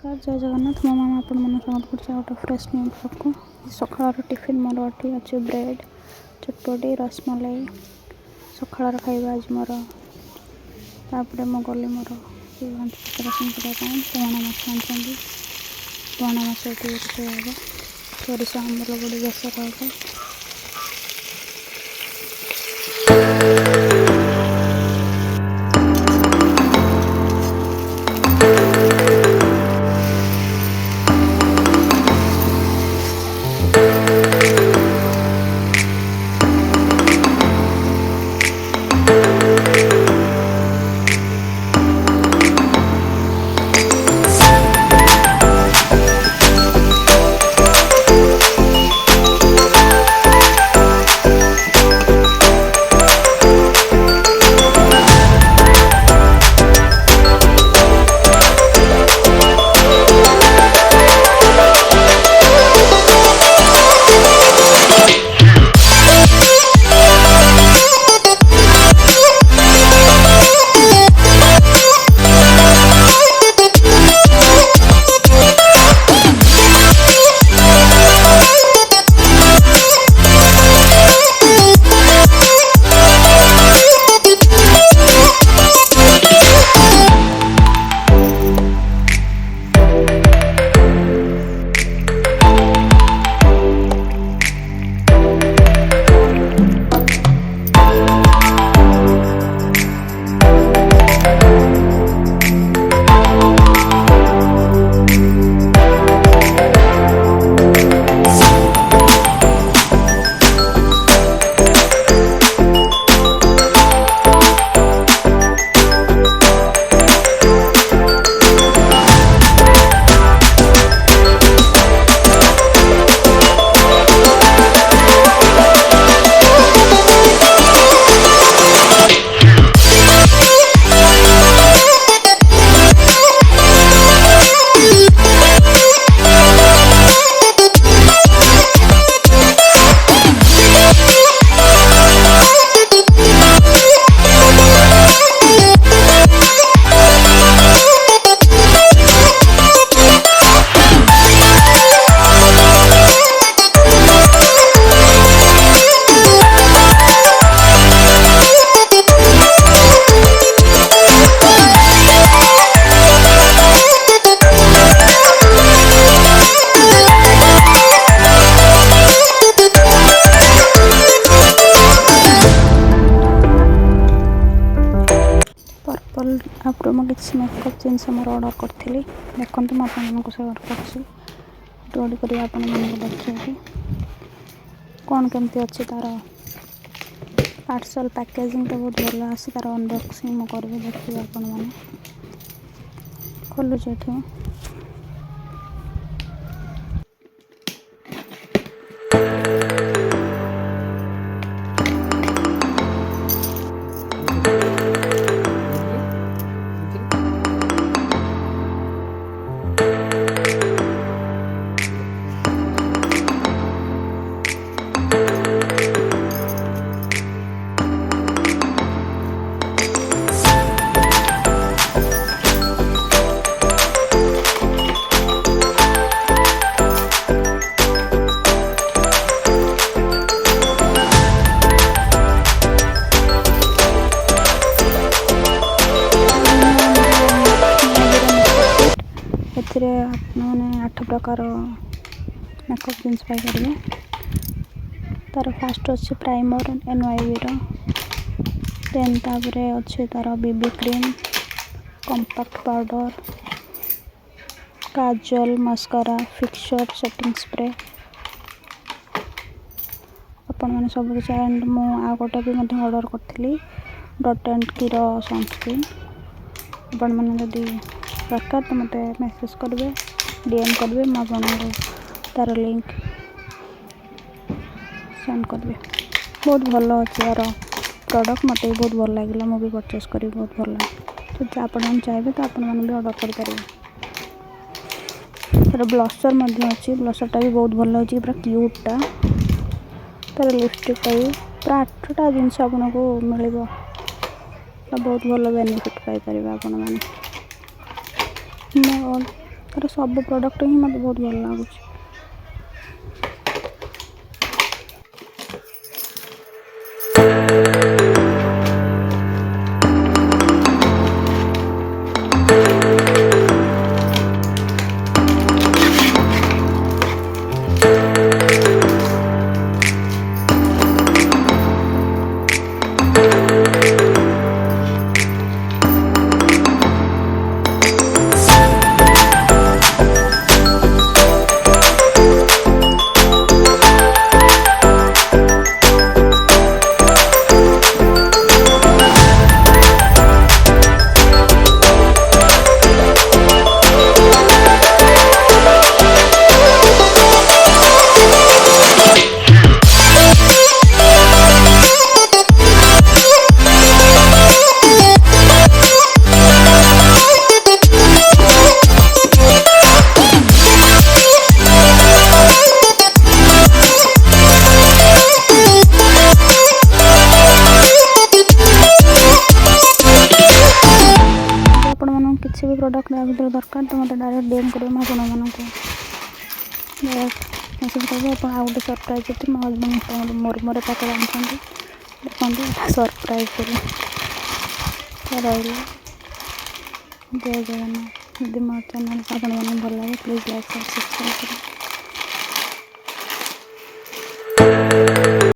नमस्कार जय जगन्नाथ मो मामा आपण मन स्वागत कर गोटे फ्रेश न्यू ब्लॉग को सकाळ टिफिन मोर अठी अच्छे ब्रेड चटपटी रसमलाई सकाळ खाଇବା आज मोर तापरे मो गली मोर प्रिपरेशन करने पोहणा माछ आनी पोहणा माछ ये सोरिष आंबल बड़ी बेसर होगा आप किसी मेकअप जिनस मोर ऑर्डर करी देखते मुझे सेयर कर आप देखिए कौन केमती अच्छी तार पार्सल पैकेजिंग तो बहुत भल आसी तार अनबॉक्सिंग मुझे देखिए आपण मैंने खोलुचे ये मैंने 8 प्रकार मेकअप जिनस पाइपर तार फास्ट अच्छे प्राइमर NYB देन तापर अच्छे तार बीबी क्रीम कंपैक्ट पाउडर काजल मस्कारा फिक्सर सेटिंग स्प्रे आपण मैंने सब किसी एंड गोटे भी ऑर्डर करी डॉट एंड की सनस्क्रीन आपण मैंने जदि दरकार तो मत मेसेज करेंगे DM करेंगे मुझे तार लिंक सेंड करी बहुत भल अच्छे यार प्रोडक्ट मत बहुत भल लगे मुझे परचेस करी बहुत भल लगे तो आप चाहिए तो आप भी ऑर्डर करेंगे तार ब्लशर अच्छी ब्लशरटा भी बहुत भल अच्छी पूरा क्यूटा तार लिपस्टिकटा भी पूरा 8टा जिनस आपको मिल बहुत भल बेनिफिट पाइपर आपण मैंने ତାର ସବୁ ପ୍ରଡ଼କ୍ଟ ହିଁ ମୋତେ ବହୁତ ଭଲ ଲାଗୁଛି। କିଛି ବି ପ୍ରଡ଼କ୍ଟ ୟା ଭିତରେ ଦରକାର ତ ମୋତେ ଡାଇରେକ୍ଟ ଡିଏମ୍ କରିବେ। ମୁଁ ଆପଣମାନଙ୍କୁ ଡାଇରେକ୍ଟ ମେସେଜ୍ କରିବି। ଆପଣ ଆଉ ଗୋଟେ ସରପ୍ରାଇଜ୍ ଅଛି ମୋ ହଜବେଣ୍ଡ ମୋର ପ୍ୟାକେଟ୍ ଆଣିଛନ୍ତି। ଦେଖନ୍ତୁ ଏଇଟା ସରପ୍ରାଇଜ୍ ବୋଲି ରହିଲେ। ଜୟ ଜଗନ୍ନାଥ। ଯଦି ମୋ ଚ୍ୟାନେଲ୍ ଆପଣମାନଙ୍କୁ ଭଲ ଲାଗେ ପ୍ଲିଜ୍ ଲାଇକ୍ ସବସ୍କ୍ରାଇବ୍ କରିବେ।